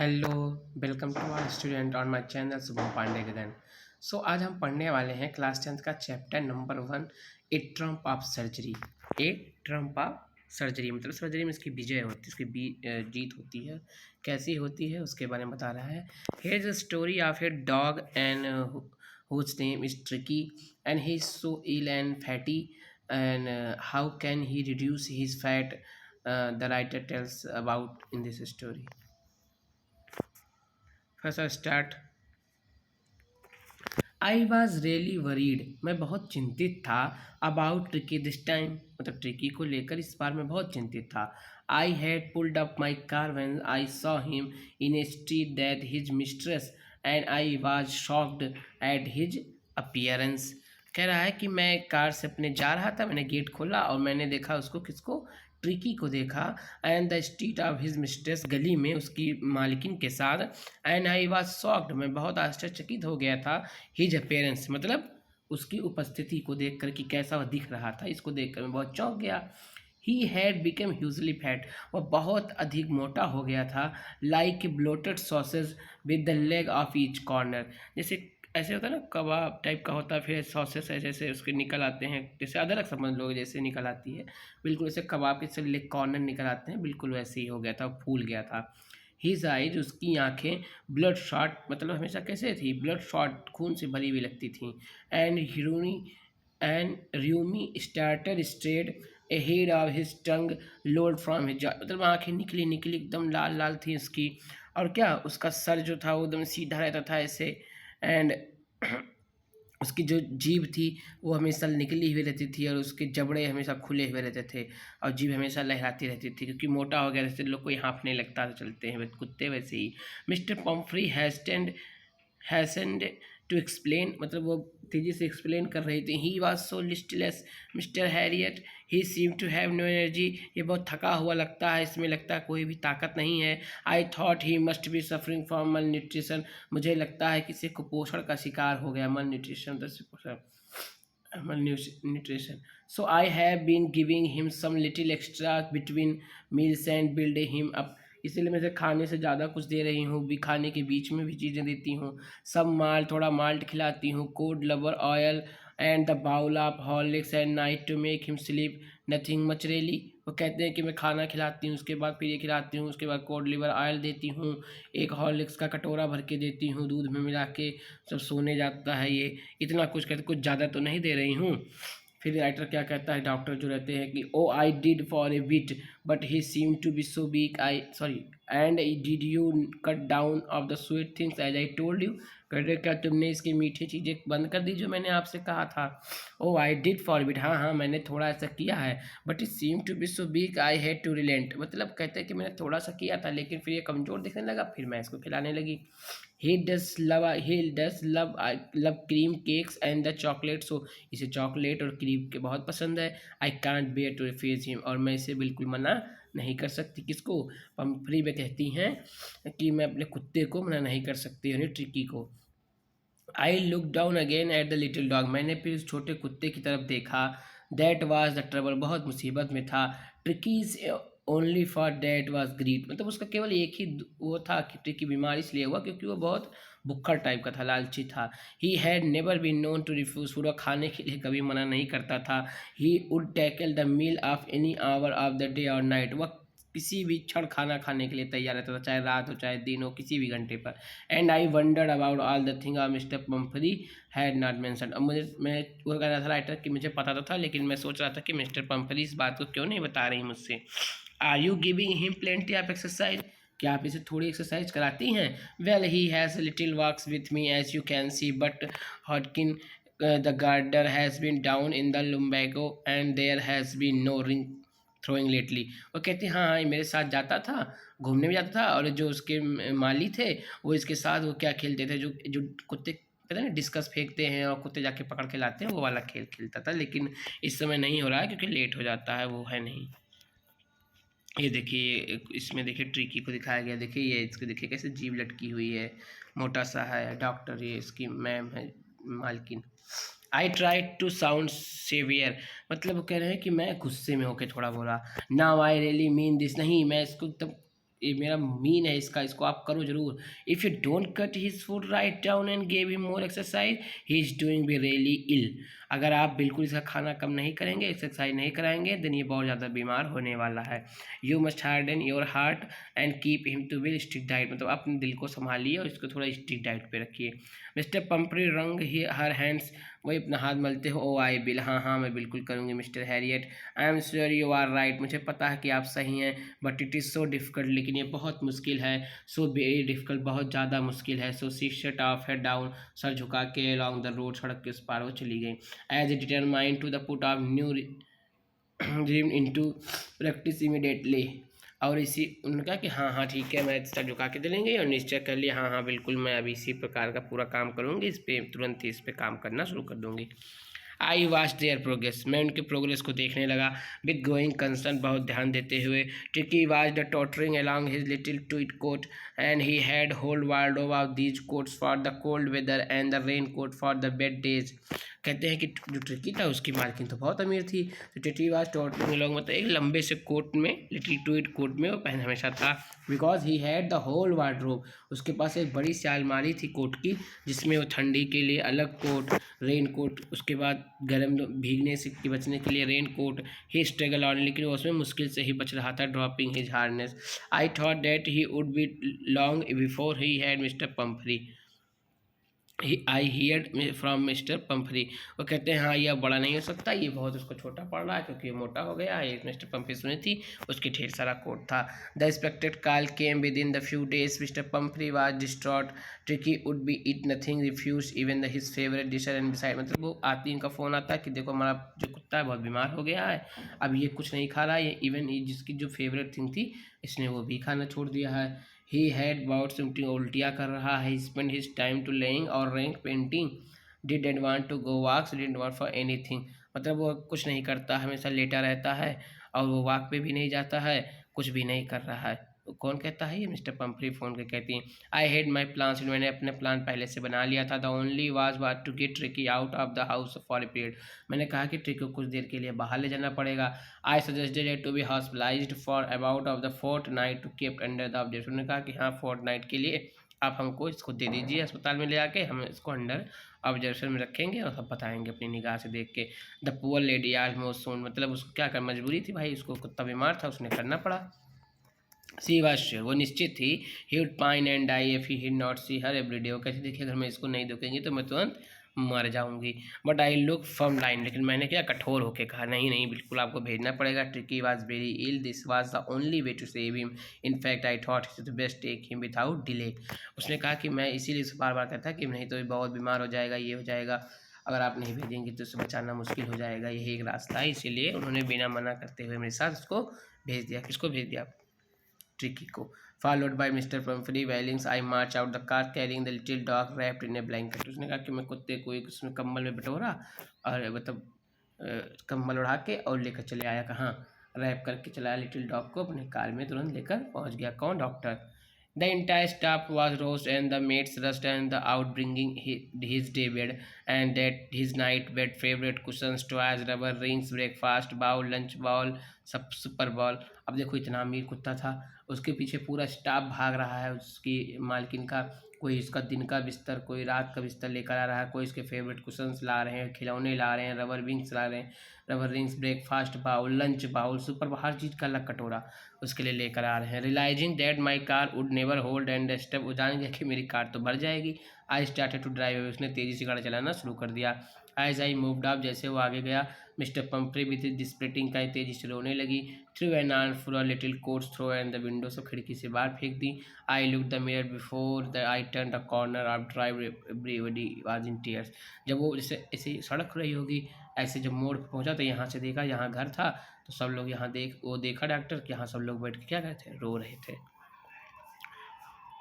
Hello, welcome to our student on my channel Shubham Pandey Gagan. So आज हम पढ़ने वाले हैं क्लास 10th का chapter number 1 a triumph of surgery. A triumph of surgery मतलब सर्जरी में इसकी विजय होती है, इसकी जीत होती है। कैसी होती है उसके बारे में बता रहा है। Here is a story of a dog and whose name is Tricky, and he is so ill and fatty, and how can he reduce his fat? The writer tells about in this story. First, I start. I was really worried, मैं बहुत चिंतित था। About tricky this time, मतलब tricky को लेकर इस बार मैं बहुत चिंतित था। I had pulled up my car when I saw him in A street that his mistress, and I was shocked at his appearance. कह रहा है कि मैं कार से अपने जा रहा था, मैंने गेट खोला और मैंने देखा उसको, किसको, ट्रिकी को देखा। And the street of his mistress, गली में उसकी मालकिन के साथ। एंड आई वॉज शॉक्ड, मैं बहुत आश्चर्यचकित हो गया था। हिज अपेयरेंस मतलब उसकी उपस्थिति को देखकर कि कैसा वह दिख रहा था, इसको देखकर मैं बहुत चौंक गया। He had become hugely fat, वह बहुत अधिक मोटा हो गया था। Like bloated sausage with the leg of each corner, जैसे ऐसे होता है ना, कबाब टाइप का होता है, फिर सॉसेस ऐसे ऐसे उसके निकल आते हैं, जैसे अदरक समझ लो जैसे निकल आती है, बिल्कुल ऐसे कबाब के से लेग कॉर्नर निकल आते हैं, बिल्कुल वैसे ही हो गया था, फूल गया था। हिज आइज, उसकी आंखें ब्लड शॉट मतलब हमेशा कैसे थी, ब्लड शॉट, खून से भरी हुई लगती थी। एंड ह्यूनी and rheumy starter straight a head of his tongue load from his, मतलब आंखें निकली निकली एकदम लाल लाल थी उसकी। और क्या, उसका सर जो था वो एकदम सीधा रहता था ऐसे। एंड उसकी जो जीभ थी वो हमेशा निकली हुई रहती थी, और उसके जबड़े हमेशा खुले हुए रहते थे, और जीभ हमेशा लहराती रहती थी, क्योंकि मोटा हो गया, जैसे लोग कोई हाँफने लगता है चलते हैं कुत्ते, वैसे ही। Mister Pumphrey hastened to explain, मतलब वो तेजी से एक्सप्लेन कर रही थी। He was so listless mister Herriot, he seem to have no energy, ये बहुत थका हुआ लगता है, इसमें लगता है कोई भी ताकत नहीं है। I thought he must be suffering from मल न्यूट्रिशन, मुझे लगता है किसी कुपोषण का शिकार हो गया। Malnutrition malnutrition. So I have been giving him some little extra between meals and build him up, इसीलिए मैं इसे खाने से ज़्यादा कुछ दे रही हूँ, भी खाने के बीच में भी चीज़ें देती हूँ। सब माल, थोड़ा माल्ट खिलाती हूँ, cod liver oil and the bowl of Horlicks and night to make him sleep, nothing much really. वो कहते हैं कि मैं खाना खिलाती हूँ, उसके बाद फिर ये खिलाती हूँ, उसके बाद कोड लिवर ऑयल देती हूँ, एक हॉर्लिक्स का कटोरा भर के देती हूँ दूध में मिला के, सब सोने जाता है ये। इतना कुछ कहते, कुछ ज़्यादा तो नहीं दे रही हूँ। फिर राइटर क्या कहता है, डॉक्टर जो रहते हैं, कि oh I did for a bit but he seem to be so weak, I sorry, and did you cut down off the sweet things as I told you, कहते क्या तुमने इसकी मीठी चीज़ें बंद कर दी जो मैंने आपसे कहा था। Oh I did for bit, हाँ हाँ मैंने थोड़ा ऐसा किया है। But it seem to be so weak I had to relent, मतलब कहते हैं कि मैंने थोड़ा सा किया था लेकिन फिर ये कमज़ोर दिखने लगा, फिर मैं इसको खिलाने लगी। he does love cream cakes and the chocolate, so इसे चॉकलेट और क्रीम के बहुत पसंद है। I can't bear to refuse him, और मैं इसे बिल्कुल मना नहीं कर सकती। किसको, पम्फ्री में कहती हैं कि मैं अपने कुत्ते को मना नहीं कर सकती, यानी ट्रिकी को। I look down again at the little dog, मैंने फिर उस छोटे कुत्ते की तरफ देखा। दैट वाज द ट्रबल, बहुत मुसीबत में था। Tricki's only for that was greed, मतलब उसका केवल एक ही वो था कि ट्रिकी बीमार इसलिए हुआ क्योंकि वो बहुत भुक्खड़ टाइप का था, लालची था। He had never been known to refuse food, खाने के लिए कभी मना नहीं करता था। He would tackle the meal of any hour of the day और नाइट, वह किसी भी क्षण खाना खाने के लिए तैयार रहता था, चाहे रात हो चाहे दिन हो, किसी भी घंटे पर। And I wandered about all the thing of mister Pomfrey had not mention, अब मैं वो कह रहा था राइटर कि मुझे पता तो था लेकिन मैं सोच रहा था कि मिस्टर पम्फ्री इस बात को क्यों नहीं बता रही मुझसे। Are you giving him plenty of exercise, क्या आप इसे थोड़ी एक्सरसाइज कराती हैं। Well he has little walks with me as you can see, but Hodgkin the gardener has been down in the lumbago and there has been no ring throwing lately, वो कहती हाँ हाँ ये मेरे साथ जाता था, घूमने भी जाता था, और जो उसके माली थे वो इसके साथ वो क्या खेलते थे, जो जो कुत्ते पता नहीं डिस्कस फेंकते हैं और कुत्ते जाके पकड़ के लाते हैं, वो वाला खेल खेलता था। लेकिन इस समय नहीं हो रहा है क्योंकि लेट हो जाता है, वो है नहीं। ये देखिए इसमें देखिए ट्रिकी को दिखाया गया, देखिए ये इसको देखिए कैसे जीभ लटकी हुई है, मोटा सा है। डॉक्टर ये इसकी मैम है, मालकिन। I try to sound severe, मतलब वो कह रहे हैं कि मैं गुस्से में होकर थोड़ा बोला। Now I really mean this, नहीं मैं इसको एकदम ये मेरा मीन है इसका, इसको आप करो जरूर। If you don't cut his food right down and gave him more exercise he is doing be really ill. अगर आप बिल्कुल इसका खाना कम नहीं करेंगे, एक्सरसाइज नहीं कराएंगे, देन ये बहुत ज़्यादा बीमार होने वाला है। You must harden your heart and keep him to well strict diet, मतलब अपने दिल को संभालिए और इसको थोड़ा स्ट्रिक्ट डाइट पे रखिए। मिस्टर पंपरी रंग ही हर हैंड्स, वही अपना हाथ मलते हो। ओ आई बिल, हाँ हाँ मैं बिल्कुल करूँगी mister Herriot. I am sure you are right, मुझे पता है कि आप सही हैं, but it is so difficult, लेकिन ये बहुत मुश्किल है। सो वेरी डिफ़िकल्ट, बहुत ज़्यादा मुश्किल है। So she shut off head down, सर झुका के अलॉन्ग द रोड, सड़क के उस पार वो चली गई। As a determined to the put of new dream into practice immediately. और इसी उन्होंने कहा कि हाँ हाँ ठीक है, मैं सर झुका के दे लेंगे, और निश्चय कर लिया हाँ हाँ बिल्कुल मैं अभी इसी प्रकार का पूरा काम करूँगी, इस पर तुरंत ही इस पर काम करना शुरू कर दूँगी। आई वॉच देयर प्रोग्रेस, मैं उनके प्रोग्रेस को देखने लगा विद गोइंग कंसर्न, बहुत ध्यान देते हुए। Tricki watch the tottering along his little tweed coat and he had whole wardrobe of these coats for the cold weather and the rain coat for the bad days. कहते हैं कि जो tricky था उसकी मालकिन तो बहुत अमीर थी, तो ट्रिकी वॉच टॉटरिंग अलॉन्ग मतलब एक लंबे से कोट में, लिटिल ट्वीट कोट में वो पहन हमेशा था। Because he had the whole wardrobe, उसके पास एक बड़ी सी अलमारी थी कोट की, जिसमें वो ठंडी के लिए अलग कोट, रेन कोट, उसके बाद गर्म भीगने से के बचने के लिए rain coat. He struggle on, लेकिन वो उसमें मुश्किल से ही बच रहा था, dropping his harness. I thought that he would be long before he had mister Pumphrey, I hear from mister Pumphrey. वो कहते हैं हाँ ये अब बड़ा नहीं हो सकता, ये बहुत उसको छोटा पड़ रहा है क्योंकि ये मोटा हो गया है। मिस्टर पंपरी सुनी थी, उसकी ढेर सारा कोट था। The expected call came within the few days, mister Pumphrey was distraught, Tricki would be eat nothing, refuse even the his favourite dishes and decide, मतलब वो आती इनका फ़ोन आता है कि देखो हमारा जो कुत्ता है बहुत बीमार हो गया है, अब ये कुछ नहीं खा रहा है, ये इवन जिसकी जो फेवरेट थिंग थी इसने वो भी खाना छोड़ दिया है। ही हैड बाउट सिम्पटिंग, उल्टियाँ कर रहा है। He spend his time to lying और rank panting, didn't want to go walks, didn't want for anything, मतलब वो कुछ नहीं करता, हमेशा लेटा रहता है और वो वॉक पे भी नहीं जाता है, कुछ भी नहीं कर रहा है। तो कौन कहता है? ये मिस्टर पंपरी फ़ोन के कहती हैं। आई हैड माई प्लान्स, मैंने अपने प्लान पहले से बना लिया था। The only was to get Tricki out of the house for a period, मैंने कहा कि ट्रिकी को कुछ देर के लिए बाहर ले जाना पड़ेगा। I suggested to be hospitalised for about of the fortnight to kept under the observation, उन्होंने कहा कि हाँ फोर्ट नाइट के लिए आप हमको इसको दे दीजिए अस्पताल में ले आके, हम इसको अंडर ऑब्जर्वेशन में रखेंगे और सब बताएंगे अपनी निगाह से देख के। द पुअर लेडी ऑलमोस्ट सोन, मतलब उसको क्या कर मजबूरी थी भाई, उसको कुत्ता बीमार था उसने करना पड़ा। सी वाज श्योर, वो निश्चित थी, he would pine and die if he did not see her everyday, वो कहती देखिए अगर मैं इसको नहीं देखेंगी तो मैं तुरंत मर जाऊंगी। But I look firm line, लेकिन मैंने क्या कठोर होकर कहा नहीं नहीं बिल्कुल आपको भेजना पड़ेगा। Tricki was very ill, this was the only way to save him, in fact I thought it the best take him without delay. उसने कहा कि मैं इसीलिए उसे बार बार कहता कि नहीं तो ये बहुत बीमार हो जाएगा, ये हो जाएगा, अगर आप नहीं भेजेंगे तो उसे बचाना मुश्किल हो जाएगा, यही एक रास्ता है। इसीलिए उन्होंने बिना मना करते हुए मेरे साथ उसको भेज दिया। किसको भेज दिया? ट्रिकी को। Followed by mister Pumphrey wailings, I march out the car carrying the little dog wrapped in a blanket, उसने कहा कि मैं कुत्ते को एक उसमें कम्बल में बटोरा और मतलब कम्बल उड़ा के और लेकर चले आया, कहाँ रैप करके चलाया लिटिल डॉग को अपने कार में, तुरंत लेकर पहुंच गया। कौन? Doctor. The entire staff was roused and the maids rushed and the out bringing his day bed and that his night bed, favorite cushions, toys, rubber rings, breakfast bowl, lunch bowl, सब super ball. अब देखो इतना अमीर कुत्ता था, उसके पीछे पूरा स्टाफ भाग रहा है उसकी मालकिन का, कोई इसका दिन का बिस्तर, कोई रात का बिस्तर लेकर आ रहा है, कोई इसके फेवरेट कुशंस ला रहे हैं, खिलौने ला रहे हैं, रबर विंग्स ला रहे हैं, rubber rings, breakfast bowl, lunch bowl, supper हर चीज़ का अलग कटोरा उसके लिए लेकर आ रहे हैं। Realising that my car would never hold and step, वो जान गया कि मेरी कार तो भर जाएगी। आई स्टार्टेड टू ड्राइव, उसने तेज़ी से गाड़ी चलाना शुरू कर दिया। एज आई मूव्ड अप, जैसे वो आगे गया, मिस्टर पंपरी विद डिस्प्लेटिंग का तेज़ी से रोने लगी। Threw an arm for a little coats throw and the window, से खिड़की से बाहर फेंक दी। I look the mirror before the I turn the corner of drive, everybody was in tears, जब वो जैसे ऐसे सड़क रही होगी ऐसे जब मोड़ पर पहुंचा तो यहाँ से देखा, यहाँ घर था तो सब लोग यहाँ वो देखा डॉक्टर कि यहाँ सब लोग बैठ के क्या करते थे, रो रहे थे।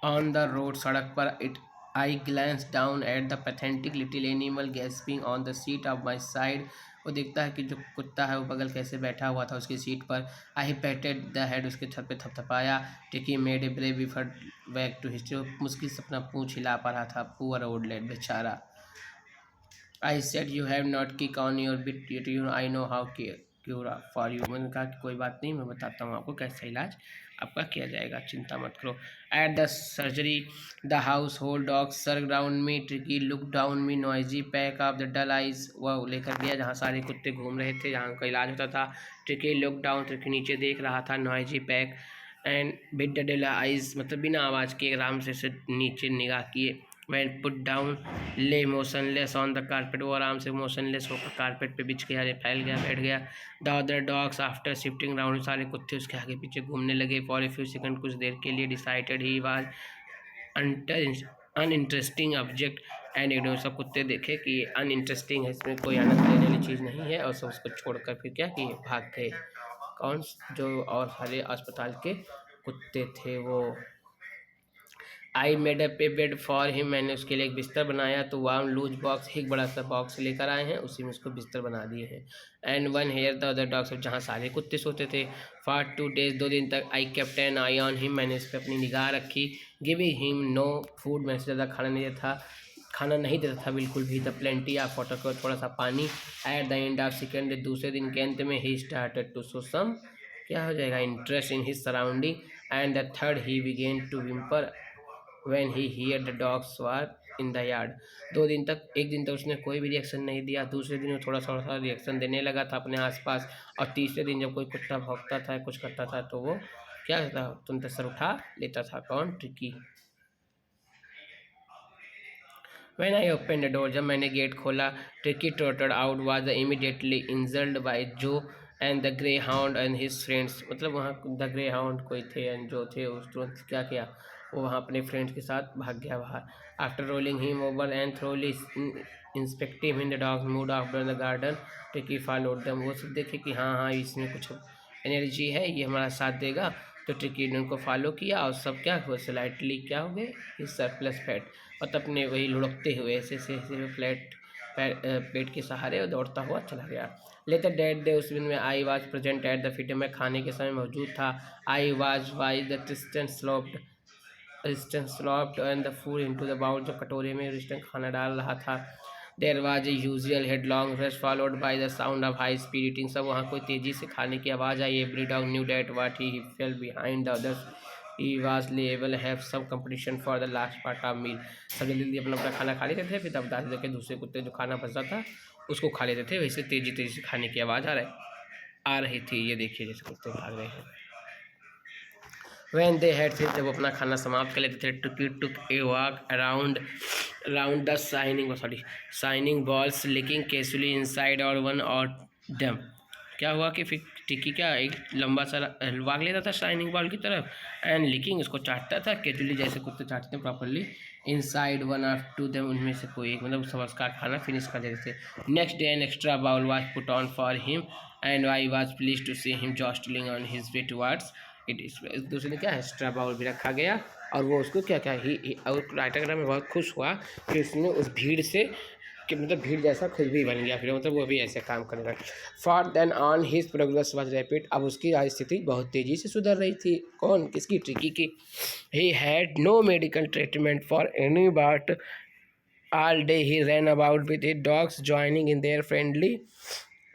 ऑन द रोड, सड़क पर, it I glance down at the pathetic little animal gasping on the seat of my side, वो देखता है कि जो कुत्ता है वो बगल कैसे बैठा हुआ था उसकी सीट पर। आई पेटेड द हेड, उसके छत पे थपथपाया। Tricki made a brave effort back to history, मुश्किल से अपना पूँछ हिला पा रहा था, पुअर ओल्ड लैड, बेचारा। I said you have not kick on your bit you know I know how cure for you, मैंने कहा कि कोई बात नहीं, मैं बताता हूँ आपको कैसा इलाज आपका किया जाएगा, चिंता मत करो। At the surgery the household dog surge round me, Tricki look down me, noisy pack of the dull eyes, वह लेकर गया जहाँ सारे कुत्ते घूम रहे थे, जहाँ का इलाज होता था। ट्रिकी लुक डाउन, ट्रिकी नीचे देख रहा था, noisy pack and with the dull eyes मतलब बिना आवाज़ के आराम से नीचे निगाह किए। When put down lay motionless on the carpet, वो आराम से मोशनलेस होकर कारपेट पे बिछ गया, फैल गया, बैठ गया। The other dogs after shifting round, सारे कुत्ते उसके आगे पीछे घूमने लगे। फॉर ए फ्यू सेकंड, कुछ देर के लिए, decided he was uninteresting object and ignore, सब कुत्ते देखे कि ये अनइंटरेस्टिंग है, इसमें कोई आनंद लेने वाली चीज़ नहीं है, और सब उसको छोड़कर फिर क्या किए, भाग गए। कौन? जो और सारे अस्पताल के कुत्ते थे वो। I made up A bed for him, मैंने उसके लिए एक बिस्तर बनाया। तो वार्म लूज बॉक्स, एक बड़ा सा बॉक्स लेकर आए हैं, उसी में उसको बिस्तर बना दिए हैं। And one here the other dogs, जहाँ सारे कुत्ते सोते थे। फॉर 2 days, 2 दिन तक। I kept an eye on him, मैंने इस पर अपनी निगाह रखी। गिविंग हिम नो फूड, मैंने ज़्यादा खाना नहीं देता था बिल्कुल भी। द प्लेंटी ऑफ वाटर, को थोड़ा सा पानी। At the end of second, दूसरे दिन के अंत में, he started to show some, क्या हो जाएगा, interest in his surrounding. And the third, he began to whimper when he heard the dogs were in the yard। 2 दिन तक, एक दिन तक उसने कोई भी रिएक्शन नहीं दिया, दूसरे दिन वो थोड़ा थोड़ा सा रिएक्शन देने लगा था अपने आसपास, और तीसरे दिन जब कोई कुत्ता भौंकता था, कुछ करता था, तो वो क्या करता, तुरंत सर उठा लेता था। कौन? Tricky. When I opened the door, जब मैंने गेट खोला, tricky trotted out was immediately insulted by Joe and the greyhound and his friends, मतलब वहाँ द greyhound कोई थे एंड जो थे, उस तुरंत क्या किया, वो वहाँ अपने फ्रेंड्स के साथ भाग गया बाहर। After rolling him over and thoroughly inspecting in the dog mood after the garden, tricky followed them, वो सब देखे कि हाँ हाँ इसमें कुछ एनर्जी है, ये हमारा साथ देगा, तो ट्रिकी ने उनको फॉलो किया, और सब क्या हुआ, स्लाइटली क्या हो गए, इस सरप्लस फैट, और अपने वही लुढ़कते हुए ऐसे ऐसे फ्लैट पेट के सहारे दौड़ता हुआ चला गया। लेटर डेट डे, उस दिन में I was present at the feed, मैं खाने के समय मौजूद था। I was why the assistant slopped and the food into the bowl, जो कटोरे में रिस्टेंट खाना डाल रहा था। There was a usual headlong rush followed by the sound of high speed eating, सब वहाँ कोई तेजी से खाने की आवाज़ आई। Every dog knew that what he fell behind the others, he was label have some competition for the last part of meal, सब जल्दी जल्दी अपना अपना खाना खा लेते थे, फिर तब बता देते कि दूसरे कुत्ते जो खाना बचा था उसको खा लेते थे। वैसे तेजी तेजी से खाने की आवाज़ आ रही थी, ये देखिए जैसे कुत्ते भाग रहे हैं। When they had finished, जब अपना खाना समाप्त कर लेते थे, Tuki took a walk around the shining balls, looking casually inside or one or them। क्या हुआ कि फिर टिकी क्या एक लंबा सा वाक लेता था शाइनिंग बॉल की तरफ, एंड लिकिंग, उसको चाटता था कैजुअली, जैसे कुत्ते चाटते हैं प्रॉपरली, इनसाइड वन और टू देम, उनमें से कोई एक, मतलब सब उसका खाना फिनिश कर देते थे। Next day an extra bowl was put on for him and I was please to see him jostling on his way towards it. इस दूसरे ने क्या एक्स्ट्रा बाउल भी रखा गया, और वो उसको क्या क्या ही और राइटर में बहुत खुश हुआ कि उसने उस भीड़ से कि मतलब भीड़ जैसा खुद भी बन गया, फिर मतलब वो भी ऐसे काम करने लगा। For then on his progress was rapid, अब उसकी स्थिति बहुत तेज़ी से सुधर रही थी। कौन? किसकी? ट्रिकी की। He had no medical treatment for any but all day he ran about with his dogs joining in their friendly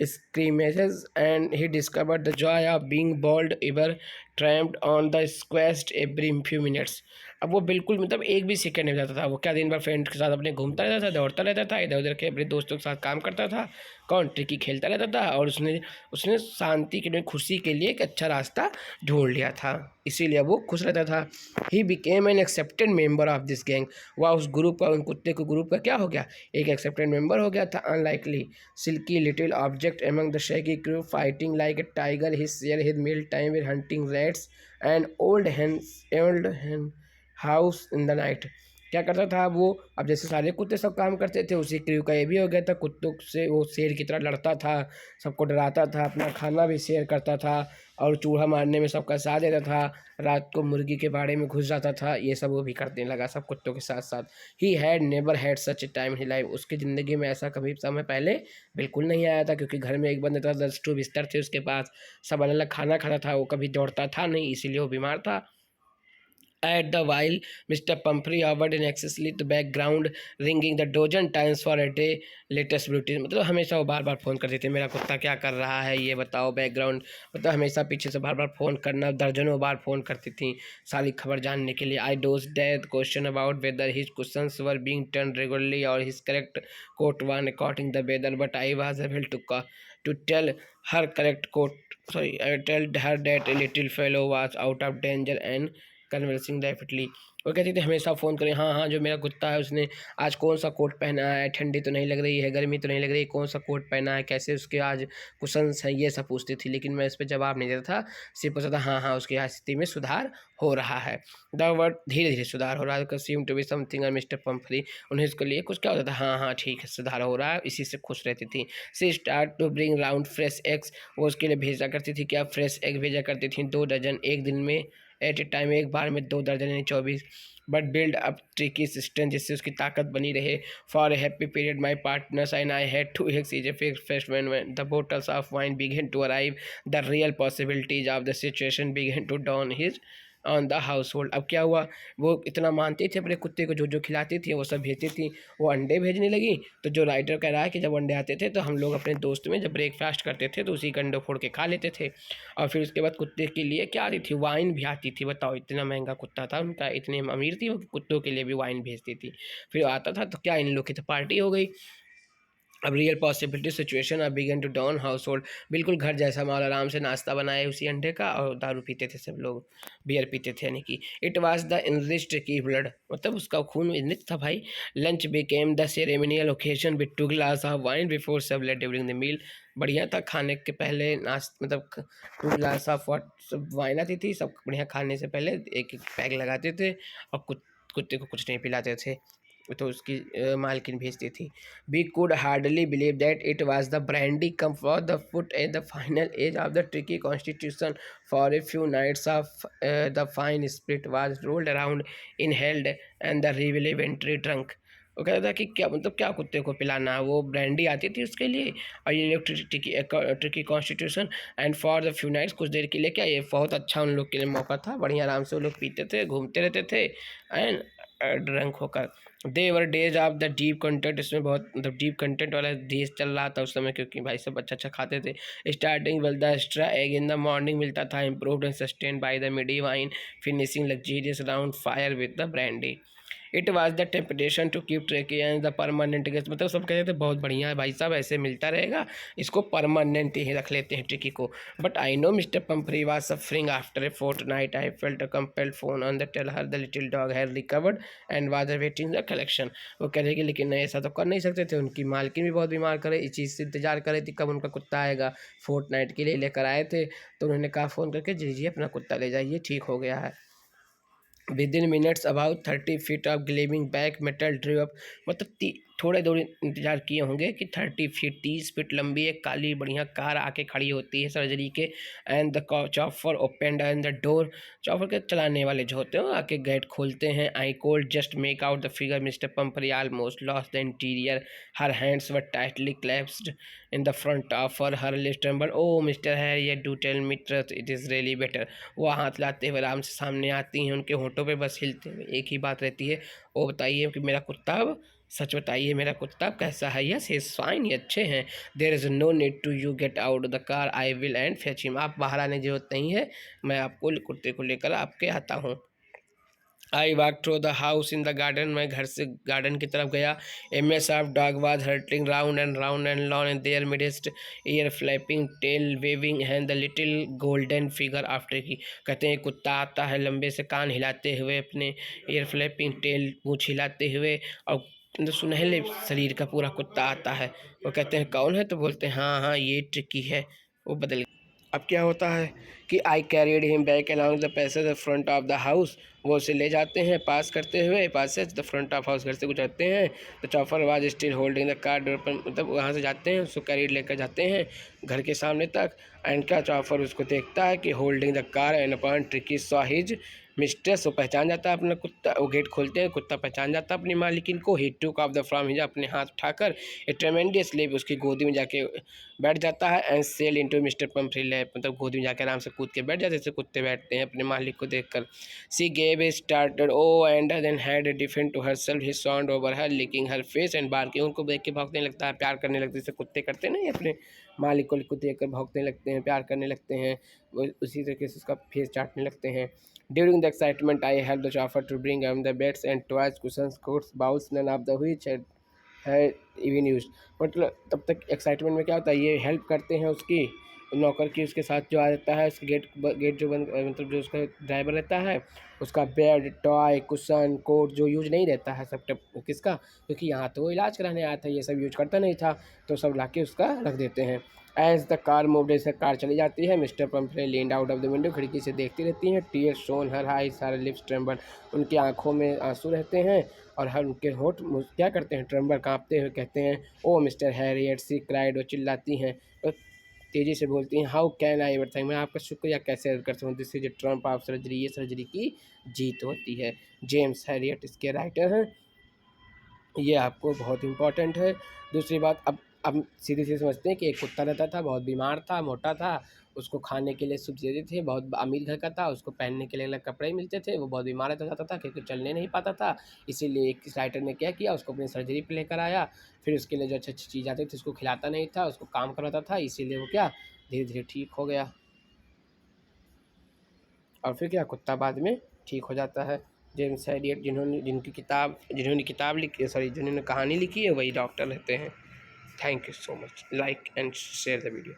scrimmages, and he discovered the joy of being bold ever tramped on the squash every few minutes। अब वो बिल्कुल मतलब एक भी second नहीं जाता था, वो क्या दिन भर फ्रेंड के साथ अपने घूमता रहता था, दौड़ता रहता था, इधर उधर के अपने दोस्तों के साथ काम करता था। कौन? ट्रिकी खेलता रहता था, और उसने उसने शांति के लिए, खुशी के लिए एक अच्छा रास्ता ढूंढ लिया था, इसीलिए वो खुश रहता था। He became an accepted member of this gang, वह उस ग्रुप का, उन कुत्ते के ग्रुप का क्या हो गया, एक एक्सेप्टेड मेंबर हो गया था। Unlikely silky little object among the shaggy crew, fighting like a tiger, he share his meal time with hunting rats and old hen house in the night. क्या करता था वो, अब जैसे सारे कुत्ते सब काम करते थे, उसी क्रू का ये भी हो गया था, कुत्तों से वो शेर की तरह लड़ता था, सबको डराता था, अपना खाना भी शेयर करता था, और चूहा मारने में सबका साथ देता था, रात को मुर्गी के बाड़े में घुस जाता था, ये सब वो भी करने लगा सब कुत्तों के साथ साथ। ही had never had such A time in life, उसकी ज़िंदगी में ऐसा कभी समय पहले बिल्कुल नहीं आया था, क्योंकि घर में एक बंदा था, 10 ठो बिस्तर थे उसके पास, सब अलग अलग खाना खाता था, वो कभी दौड़ता था नहीं, इसीलिए वो बीमार था। At the while Mr. Pumphrey hovered inaccessibly the background, ringing the dozen times for a day latest beauty। मतलब हमेशा वो बार बार फ़ोन करते थे, मेरा कुत्ता क्या कर रहा है ये बताओ, बैकग्राउंड मतलब हमेशा पीछे से बार बार फ़ोन करना, दर्जनों बार फ़ोन करती थी सारी खबर जानने के लिए। I dodge death question about whether his questions were being turn regularly और his correct coat one according the weather, but I was able to tell her correct quote sorry I told her that a little fellow was out of danger and conversing rapidly. वो कहती थी हमेशा phone करें, हाँ हाँ जो मेरा कुत्ता है उसने आज कौन सा कोट पहना है, ठंडी तो नहीं लग रही है, गर्मी तो नहीं लग रही, कौन सा कोट पहना है, कैसे उसके आज कुशंस हैं, ये सब पूछती थी। लेकिन मैं इस पर जवाब नहीं देता था, सिर्फ पूछता था हाँ हाँ उसकी स्थिति में सुधार हो रहा है। द वर्ड धीरे धीरे सुधार हो रहा है, सीम टू बी समथिंग। और मिस्टर पंफरी उन्हें इसके लिए कुछ क्या होता था, हाँ हाँ ठीक है सुधार हो रहा है, इसी से खुश रहती थी। She start to bring round fresh eggs, वो उसके लिए भेजा करती थी क्या, फ्रेश एग भेजा करती थी 2 दर्जन एक दिन में, एट ए टाइम एक बार में 2 दर्जन यानी 24। But build up Tricki system जिससे उसकी ताकत बनी रहे। For a happy period my partners and I had to exchange a feast when the bottles of wine began to arrive, the real possibilities of the situation began to down his on the household. अब क्या हुआ, वो इतना मानती थी अपने कुत्ते को, जो जो खिलाती थी वो सब भेजती थी। वो अंडे भेजने लगी तो जो राइटर कह रहा है कि जब अंडे आते थे तो हम लोग अपने दोस्त में जब ब्रेकफास्ट करते थे तो उसी का अंडे फोड़ के खा लेते थे। और फिर उसके बाद कुत्ते के लिए क्या आती थी, वाइन भी आती थी। बताओ इतना महंगा कुत्ता था उनका, इतने अमीर थी वो कि कुत्तों के लिए भी वाइन भेजती थी। फिर आता था तो क्या इन लोग की तो पार्टी हो गई। अब रियल पॉसिबिलिटी सिचुएशन अब began to down household, बिल्कुल घर जैसा माहौल, आराम से नाश्ता बनाए उसी अंडे का और दारू पीते थे सब लोग, बियर पीते थे यानी कि। इट वाज द इनरिच्ड की ब्लड, मतलब उसका खून इनरिच था भाई। Lunch became the ceremonial occasion with 2 glass of wine before servlet during the meal. बढ़िया था, खाने के पहले मतलब 2 ग्लास ऑफ सब वाइन आती थी, सब बढ़िया खाने से पहले एक एक पैक लगाते थे और कुत्ते को कुछ नहीं पिलाते थे, तो उसकी मालकिन भेजती थी। We could hardly believe that it was the brandy come for the foot at the final age of the Tricki constitution for a few nights of the fine spirit was rolled around in held and the रिवेलेवेंट्री drunk. वो कहता था कि क्या मतलब क्या कुत्ते को पिलाना, वो ब्रांडी आती थी उसके लिए और ये Tricki constitution and for the few nights, कुछ देर के लिए क्या, ये बहुत अच्छा उन लोग के लिए मौका था, बढ़िया आराम से वो लोग पीते थे घूमते रहते थे एंड ड्रंक होकर। They were days of the deep content, इसमें बहुत मतलब डीप कंटेंट वाला डेज चल रहा था उस समय, क्योंकि भाई सब अच्छा अच्छा खाते थे। Starting with the extra egg in the morning मिलता था, improved and sustained by the midday wine, finishing luxurious round fire with the brandy. It was the temptation to keep Tricki and the permanent guest, मतलब सब कहते थे बहुत बढ़िया है भाई साहब, ऐसे मिलता रहेगा, इसको परमानेंट ही रख लेते हैं ट्रिकी को। But I know mister Pumphrey was suffering after a fortnight, I felt a compelled phone on the tell her the little dog had recovered and was awaiting the collection. वो कह रहे कि लेकिन नहीं ऐसा तो कर नहीं सकते थे, उनकी मालकिन भी बहुत बीमार करे, इस चीज़ से इंतजार कर रही थी कब उनका कुत्ता आएगा। फोर्टनाइट के लिए लेकर आए थे तो उन्होंने कहा फ़ोन करके जी जी अपना कुत्ता ले जाइए, ठीक हो गया है। Within minutes about 30 feet of gleaming back metal drive up, मतलब थोड़े दूर इंतजार किए होंगे कि 30 फीट 30 फीट लंबी एक काली बढ़िया कार आके खड़ी होती है सर्जरी के। And the chopper opened and the door, chopper के चलाने वाले जो होते हैं आके गेट खोलते हैं। I could just make out the figure mister Pumphrey almost lost the interior, her hands were tightly clasped in the front of her list number. Oh mister Herriot do tell me trust, it is really better. वो हाथ लाते हुए आराम से सामने आती हैं, उनके होंठों पे बस हिलते हुए एक ही बात रहती है, वो बताइए कि मेरा कुत्ता अब सच बताइए मेरा कुत्ता कैसा है। यस इज फाइन, ये अच्छे हैं। There is no need to you get out the car, I will and fetch him, आप बाहर आने की जरूरत नहीं है, मैं आपको कुत्ते को लेकर आपके आता हूँ। I walk through the house in the garden, मैं घर से गार्डन की तरफ गया। A mess of dog was hurtling round and lawn and there midst, ear flapping tail waving hand the little golden figure after की। कहते हैं कुत्ता आता है लंबे से कान हिलाते हुए, अपने ईयर फ्लैपिंग टेल पूँछ हिलाते हुए, और सुनहले शरीर का पूरा कुत्ता आता है। वो कहते हैं कौन है, तो बोलते हैं हाँ हाँ ये ट्रिकी है। वो बदल, अब क्या होता है कि I carried him back along the passage the front of the house, वो उसे ले जाते हैं पास करते हुए, passage the front of house, घर से गुजरते हैं। The chauffeur was still holding the car door पर, मतलब वहाँ से जाते हैं उसको कैरिड लेकर जाते हैं घर के सामने तक। एंड क्या चॉपर उसको देखता है कि holding the car and upon tricky saw his mistress वो पहचान जाता है अपना कुत्ता, वो गेट खोलते हैं, कुत्ता पहचान जाता है अपनी मालिकिन को। ही टूक ऑफ द फ्रॉम हिज, अपने हाथ उठाकर ए ट्रेमेंडियस स्लीप, उसकी गोदी में जाके बैठ जाता है। And sail into mister Pumphrey lap, मतलब गोदी में जाकर आराम से कूद के बैठ जाते, जैसे कुत्ते बैठते हैं अपने मालिक को देखकर। She gave a started oh and then had a different to herself his sound over her, licking her face and barking, उनको देख के भौंकने लगता है, प्यार करने लगते हैं, जैसे कुत्ते करते हैं ना, अपने मालिक को देख कर भौंकने लगते हैं, प्यार करने लगते हैं, उसी तरीके से उसका फेस चाटने लगते हैं। During the excitement, I helped the chauffeur to bring home the beds and toys, cushions, coats, bowls, none of the which had even used. मतलब तब तक एक्साइटमेंट में क्या होता है, ये हेल्प करते हैं उसकी नौकर की, उसके साथ जो आ जाता है, उसके गेट जो बंद, मतलब जो उसका ड्राइवर रहता है, उसका बेड, टॉय, कुशन, कोट जो यूज नहीं रहता है सब किसका, क्योंकि यहाँ तो वो इलाज कराने आया था, ये सब यूज करता नहीं था, तो सब ला के उसका रख देते हैं। एज द कार मूव, जैसे कार चली जाती है, mister Pomfrey leaned out of the window, खिड़की से देखती रहती हैं। टीयर्स शोन हर आईज, हर लिप्स ट्रेम्बल, उनकी आंखों में आंसू रहते हैं और हर उनके होठ क्या करते हैं, ट्रेम्बल, कांपते हुए कहते हैं, ओ मिस्टर हैरियट, सी क्राइड, वो चिल्लाती हैं, तो तेज़ी से बोलती हैं, how can I ever thank, मैं आपका शुक्रिया कैसे अदा कर सकूँ, this is a triumph of surgery, ये सर्जरी की जीत होती है। जेम्स हैरियट इसके राइटर हैं, ये आपको बहुत इम्पोर्टेंट है। दूसरी बात, अब सीधे-सीधे समझते हैं कि एक कुत्ता रहता था, बहुत बीमार था, मोटा था, उसको खाने के लिए सुख देते थे, बहुत अमीर घर का था, उसको पहनने के लिए अलग कपड़े ही मिलते थे, वो बहुत बीमार रहता जाता था क्योंकि चलने नहीं पाता था। इसीलिए एक इस राइटर ने क्या किया, उसको अपनी सर्जरी पे लेकर आया, फिर उसके लिए जो अच्छी-अच्छी चीज़ आती थी उसको खिलाता नहीं था, उसको काम करवाता था, इसीलिए वो क्या धीरे-धीरे ठीक हो गया और फिर क्या कुत्ता बाद में ठीक हो जाता है। जेम्स हैरियट जिन्होंने किताब लिखी, सॉरी जिन्होंने कहानी लिखी है, वही डॉक्टर रहते हैं। Thank you so much, like and share the video.